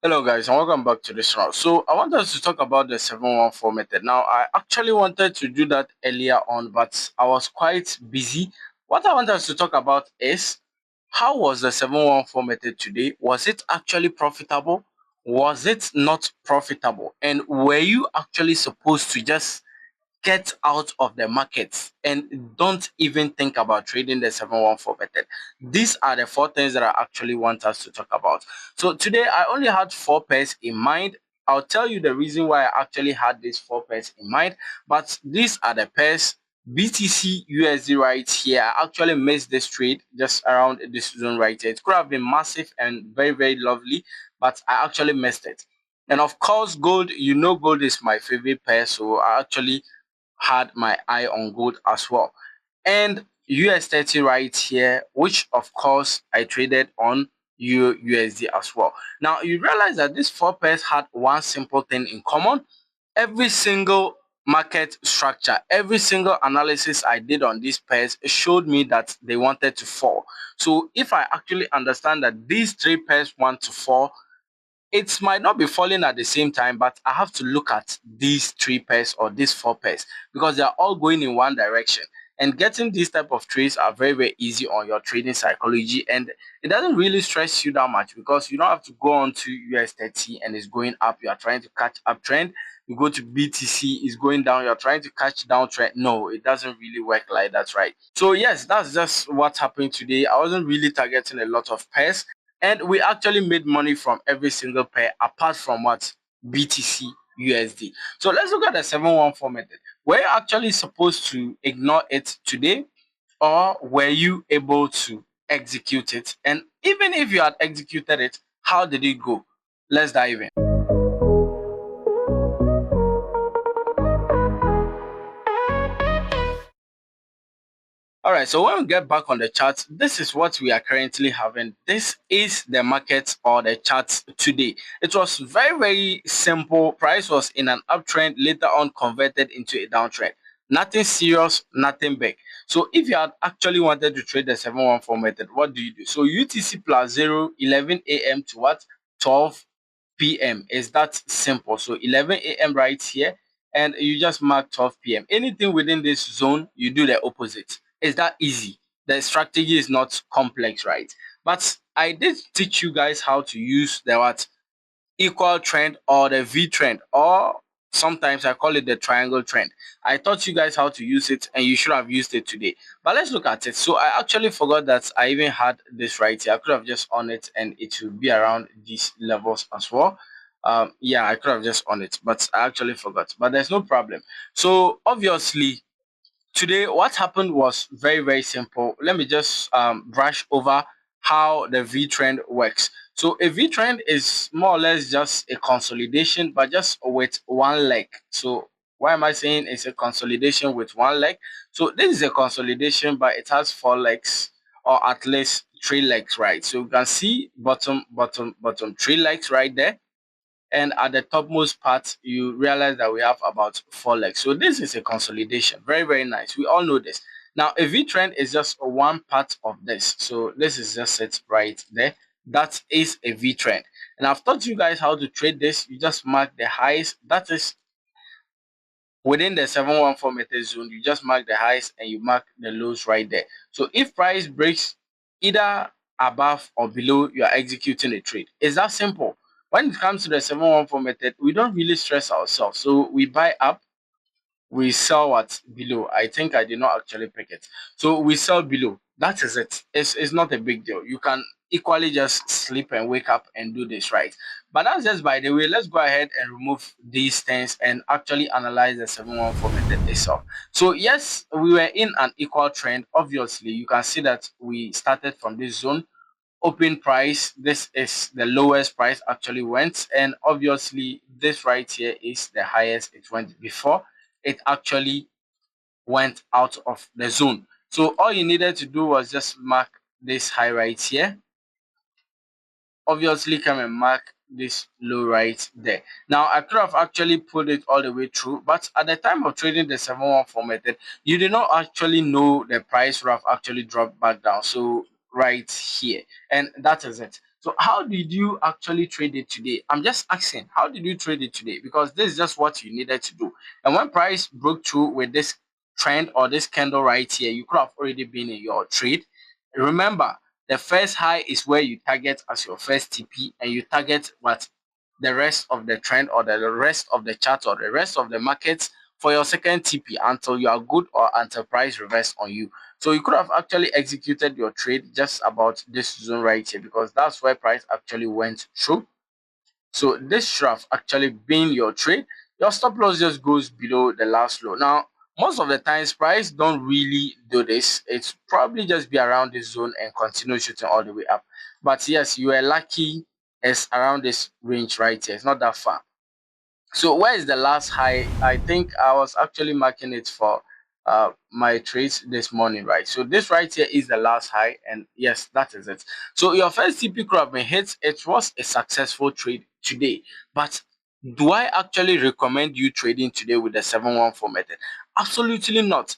Hello guys and welcome back to this round. So I want us to talk about the 714 method. Now I actually wanted to do that earlier on, but I was quite busy. What I want us to talk about is how was the 714 method today? Was it actually profitable? Was it not profitable? And were you actually supposed to just get out of the markets and don't even think about trading the 714 method? These are the four things that I actually want us to talk about. So today I only had four pairs in mind. I'll tell you the reason why I actually had these four pairs in mind, but these are the pairs. BTC USD right here. I actually missed this trade just around this zone right here. It could have been massive and very, very lovely, but I actually missed it. And of course, gold, gold is my favorite pair, so I actually had my eye on gold as well. And US30 right here, which of course I traded on USD as well. Now you realize that these four pairs had one simple thing in common. Every single market structure, every single analysis I did on these pairs showed me that they wanted to fall. So if I actually understand that these three pairs want to fall, it might not be falling at the same time, but I have to look at these three pairs or these four pairs because they are all going in one direction. And getting these type of trades are very, very easy on your trading psychology, and it doesn't really stress you that much because you don't have to go on to US30 and it's going up. You are trying to catch uptrend. You go to BTC, it's going down. You're trying to catch downtrend. No, it doesn't really work like that, right? So yes, that's just what happened today. I wasn't really targeting a lot of pairs, and we actually made money from every single pair apart from what? BTC USD. So let's look at the 714 method. Were you actually supposed to ignore it today, or were you able to execute it? And even if you had executed it, how did it go? Let's dive in. All right, so when we get back on the chart, this is what we are currently having. This is the market or the chart today. It was very, very simple. Price was in an uptrend, later on converted into a downtrend. Nothing serious, nothing big. So if you had actually wanted to trade the 714 method, what do you do? So UTC plus 0, 11 a.m. to what? 12 p.m. Is that simple? So 11 a.m. right here, and you just mark 12 p.m. Anything within this zone, you do the opposite. It's that easy. The strategy is not complex, right? But I did teach you guys how to use the what? Equal trend or the V trend, or sometimes I call it the triangle trend. I taught you guys how to use it and you should have used it today. But let's look at it. So I actually forgot that I even had this right here. I could have just on it and it will be around these levels as well. Yeah, I could have just on it, but I actually forgot. But there's no problem. So obviously today what happened was very, very simple. Let me just brush over how the V trend works. So a V trend is more or less just a consolidation, but just with one leg. So why am I saying it's a consolidation with one leg? So this is a consolidation, but it has four legs, or at least three legs, right? So you can see bottom, bottom, bottom, three legs right there, and at the topmost part you realize that we have about four legs. So this is a consolidation. Very, very nice. We all know this. Now a V trend is just one part of this. So this is just it right there. That is a V trend, and I've taught you guys how to trade this. You just mark the highs, that is within the 714 meter zone. You just mark the highs and you mark the lows right there. So if price breaks either above or below, you are executing a trade. It's that simple. When it comes to the 714 method, we don't really stress ourselves. So we buy up, we sell what? Below. I think I did not actually pick it. So we sell below. That is it. It's not a big deal. You can equally just sleep and wake up and do this, right? But that's just by the way. Let's go ahead and remove these things and actually analyze the 714 method itself. So yes, we were in an equal trend. Obviously, you can see that we started from this zone. Open price, this is the lowest price actually went, and obviously this right here is the highest it went before it actually went out of the zone. So all you needed to do was just mark this high right here. Obviously come and mark this low right there. Now I could have actually pulled it all the way through, but at the time of trading the 714 method, you did not actually know the price would have actually dropped back down. So right here, and that is it. So how did you actually trade it today? I'm just asking, how did you trade it today? Because this is just what you needed to do. And when price broke through with this trend or this candle right here, you could have already been in your trade. Remember, the first high is where you target as your first TP, and you target what the rest of the trend or the rest of the chart or the rest of the markets for your second TP until you are good or until price reverse on you. So you could have actually executed your trade just about this zone right here, because that's where price actually went through. So this should have actually been your trade. Your stop loss just goes below the last low. Now, most of the times price don't really do this. It's probably just be around this zone and continue shooting all the way up. But yes, you are lucky, it's around this range right here. It's not that far. So where is the last high? I think I was actually marking it for my trades this morning, right? So this right here is the last high, and yes, that is it. So your first TP could have been hit. It was a successful trade today, but do I actually recommend you trading today with the 714 method? Absolutely not.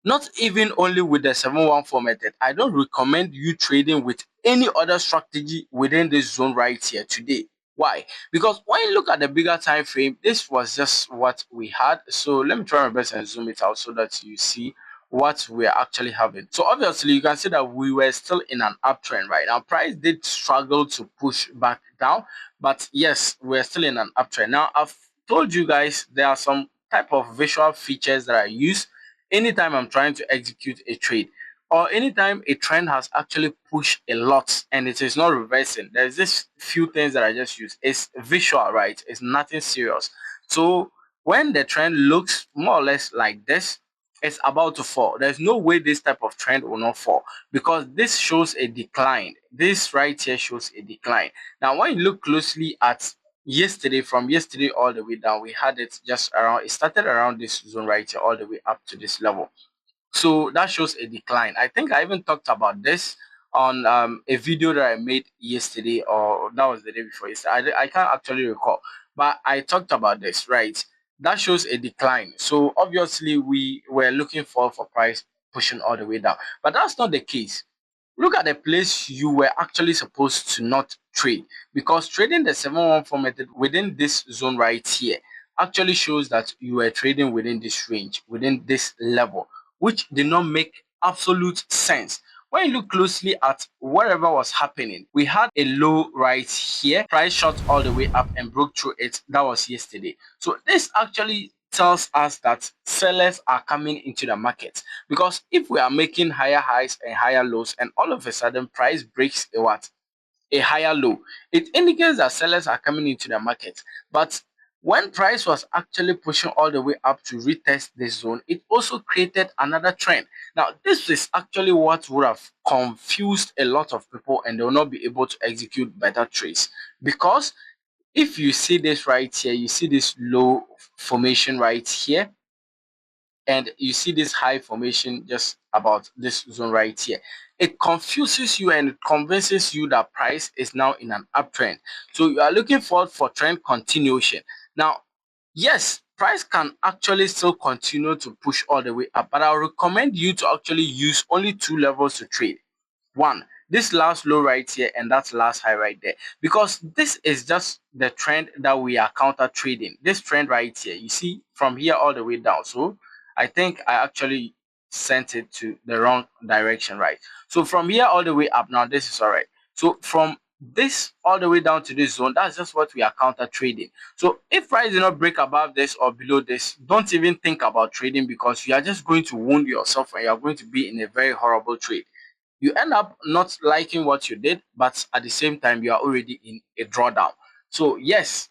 Not even only with the 714 method. I don't recommend you trading with any other strategy within this zone right here today. Why? Because when you look at the bigger time frame, this was just what we had. So let me try my best and zoom it out so that you see what we're actually having. So obviously you can see that we were still in an uptrend right now. Price did struggle to push back down, but yes, we're still in an uptrend. Now I've told you guys there are some type of visual features that I use anytime I'm trying to execute a trade, or anytime a trend has actually pushed a lot and it is not reversing. There's this few things that I just use. It's visual, right? It's nothing serious. So when the trend looks more or less like this, it's about to fall. There's no way this type of trend will not fall, because this shows a decline. This right here shows a decline. Now when you look closely at yesterday, from yesterday all the way down, we had it just around, it started around this zone right here all the way up to this level. So that shows a decline. I think I even talked about this on a video that I made yesterday, or that was the day before yesterday. I can't actually recall, but I talked about this, right? That shows a decline. So obviously we were looking for price pushing all the way down, but that's not the case. Look at the place you were actually supposed to not trade, because trading the 714 method within this zone right here actually shows that you were trading within this range, within this level, which did not make absolute sense. When you look closely at whatever was happening, we had a low right here, price shot all the way up and broke through it. That was yesterday. So this actually tells us that sellers are coming into the market, because if we are making higher highs and higher lows and all of a sudden price breaks a what, a higher low, it indicates that sellers are coming into the market. But when price was actually pushing all the way up to retest this zone, it also created another trend. Now this is actually what would have confused a lot of people, and they will not be able to execute better trades, because if you see this right here, you see this low formation right here, and you see this high formation just about this zone right here. It confuses you and it convinces you that price is now in an uptrend. So you are looking forward for trend continuation. Now, yes, price can actually still continue to push all the way up, but I'll recommend you to actually use only two levels to trade. One, this last low right here and that last high right there, because this is just the trend that we are counter trading. This trend right here, you see from here all the way down. So I think I actually sent it to the wrong direction, right? So from here all the way up, now this is all right. So from this all the way down to this zone, that's just what we are counter trading. So if price does not break above this or below this, don't even think about trading, because you are just going to wound yourself and you are going to be in a very horrible trade. You end up not liking what you did, but at the same time you are already in a drawdown. So yes,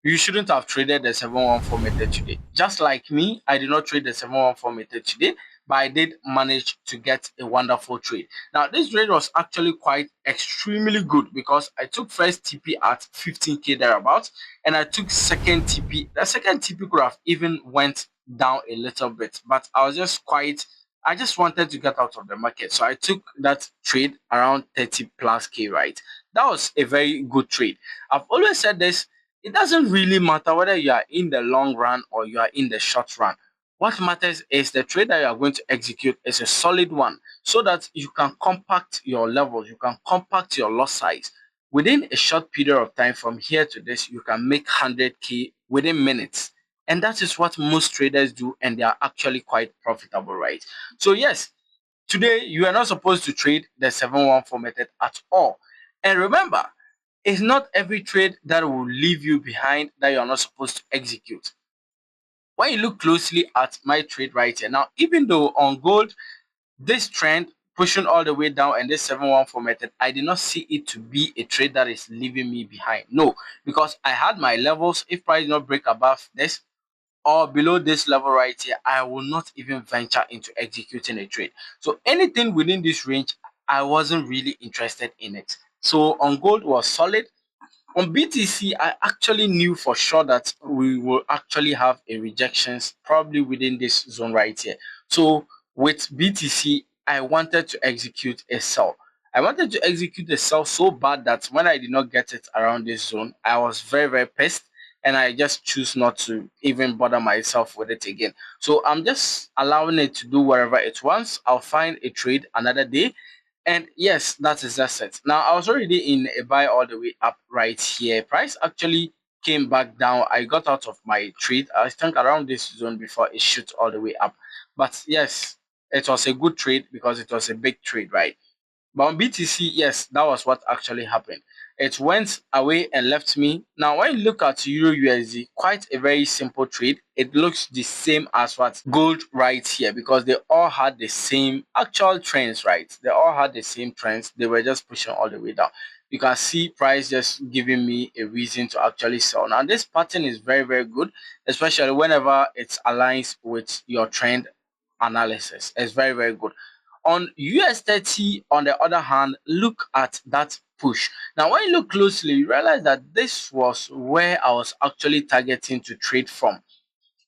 you shouldn't have traded the 714 method today. Just like me, I did not trade the 714 method today, but I did manage to get a wonderful trade. Now, this trade was actually quite extremely good, because I took first TP at 15k thereabouts, and I took second TP. The second TP could have even went down a little bit, but I just wanted to get out of the market. So I took that trade around 30 plus K, right? That was a very good trade. I've always said this, it doesn't really matter whether you are in the long run or you are in the short run. What matters is the trade that you are going to execute is a solid one, so that you can compact your levels, you can compact your loss size. within a short period of time from here to this, you can make 100K within minutes. And that is what most traders do, and they are actually quite profitable, right? So, yes, today you are not supposed to trade the 714 method at all. And remember, it's not every trade that will leave you behind that you are not supposed to execute. When you look closely at my trade right here, now, even though on gold, this trend pushing all the way down and this 714 method, I did not see it to be a trade that is leaving me behind. No, because I had my levels. If price did not break above this or below this level right here, I will not even venture into executing a trade. So anything within this range, I wasn't really interested in it. So on gold was solid. On BTC, I actually knew for sure that we will actually have a rejections probably within this zone right here. So with BTC, I wanted to execute a sell. I wanted to execute a sell so bad that when I did not get it around this zone, I was very, very pissed, and I just choose not to even bother myself with it again. So I'm just allowing it to do whatever it wants. I'll find a trade another day, and yes, that is just it. Now, I was already in a buy all the way up right here. Price actually came back down. I got out of my trade, I think around this zone before it shoots all the way up. But yes, it was a good trade because it was a big trade, right? But on BTC, yes, that was what actually happened. It went away and left me. Now, when you look at Euro USD, quite a very simple trade. It looks the same as what gold right here, because they all had the same actual trends, right? They all had the same trends. They were just pushing all the way down. You can see price just giving me a reason to actually sell. Now, this pattern is very, very good, especially whenever it aligns with your trend analysis. It's very, very good. On US30, on the other hand, look at that push. Now, when you look closely, you realize that this was where I was actually targeting to trade from,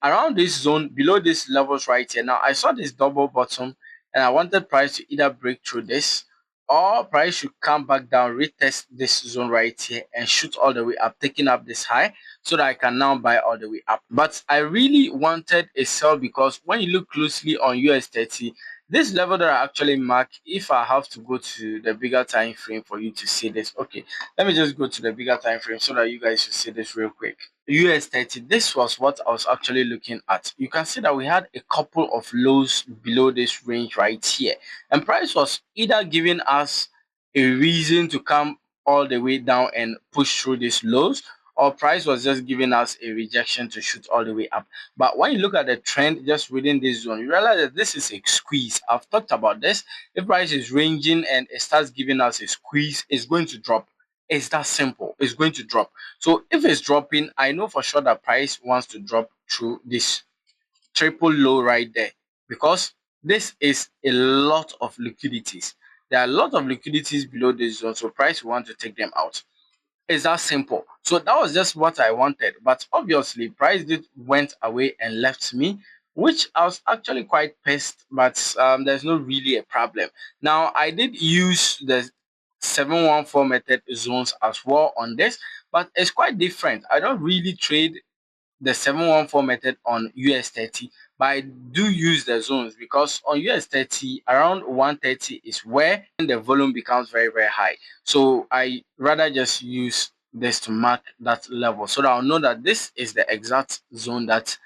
around this zone below these levels right here. Now, I saw this double bottom, and I wanted price to either break through this, or price should come back down, retest this zone right here, and shoot all the way up, taking up this high so that I can now buy all the way up. But I really wanted a sell, because when you look closely on US30, this level that I actually mark, if I have to go to the bigger time frame for you to see this. Okay, let me just go to the bigger time frame so that you guys should see this real quick. US30, this was what I was actually looking at. You can see that we had a couple of lows below this range right here, and price was either giving us a reason to come all the way down and push through these lows, or price was just giving us a rejection to shoot all the way up. But when you look at the trend just within this zone, you realize that this is a squeeze. I've talked about this. If price is ranging and it starts giving us a squeeze, it's going to drop. It's that simple. It's going to drop. So if it's dropping, I know for sure that price wants to drop through this triple low right there, because this is a lot of liquidities. There are a lot of liquidities below this zone, so price want to take them out. It's that simple. So that was just what I wanted. But obviously, price did went away and left me, which I was actually quite pissed. But there's no really a problem. Now, I did use the 714 method zones as well on this, but it's quite different. I don't really trade the 714 method on US30, but I do use the zones, because on US30 around 130 is where the volume becomes very, very high. So I rather just use this to mark that level, so that I'll know that this is the exact zone that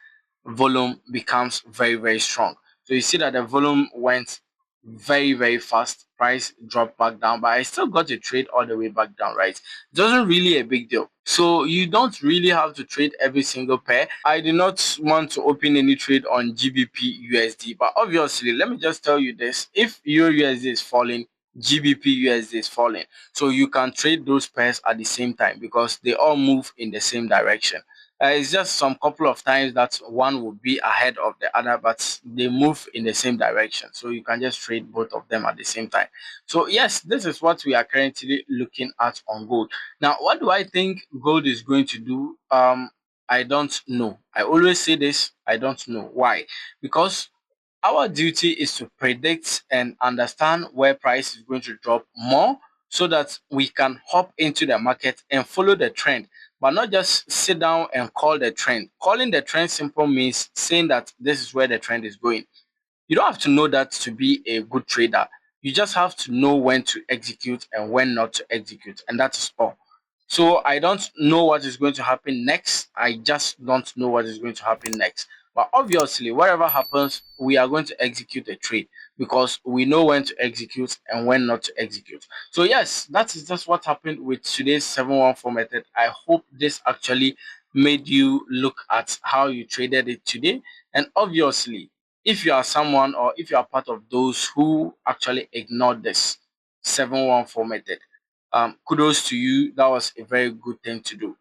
volume becomes very, very strong. So you see that the volume went very, very fast. Price dropped back down, but I still got a trade all the way back down, right? It wasn't really a big deal. So you don't really have to trade every single pair. I do not want to open any trade on GBP USD, but obviously, let me just tell you this: if Euro USD is falling, GBP USD is falling. So you can trade those pairs at the same time, because they all move in the same direction. It's just some couple of times that one will be ahead of the other, but they move in the same direction. So you can just trade both of them at the same time. So yes, this is what we are currently looking at on gold. Now, what do I think gold is going to do? I don't know. I always say this, I don't know. Why? Because our duty is to predict and understand where price is going to drop more, so that we can hop into the market and follow the trend, but not just sit down and call the trend. Calling the trend simple means saying that this is where the trend is going. You don't have to know that to be a good trader. You just have to know when to execute and when not to execute, and that is all. So I don't know what is going to happen next. I just don't know what is going to happen next. But obviously, whatever happens, we are going to execute a trade because we know when to execute and when not to execute. So yes, that is just what happened with today's 714 method. I hope this actually made you look at how you traded it today. And obviously, if you are someone or if you are part of those who actually ignored this 714 method, kudos to you. That was a very good thing to do.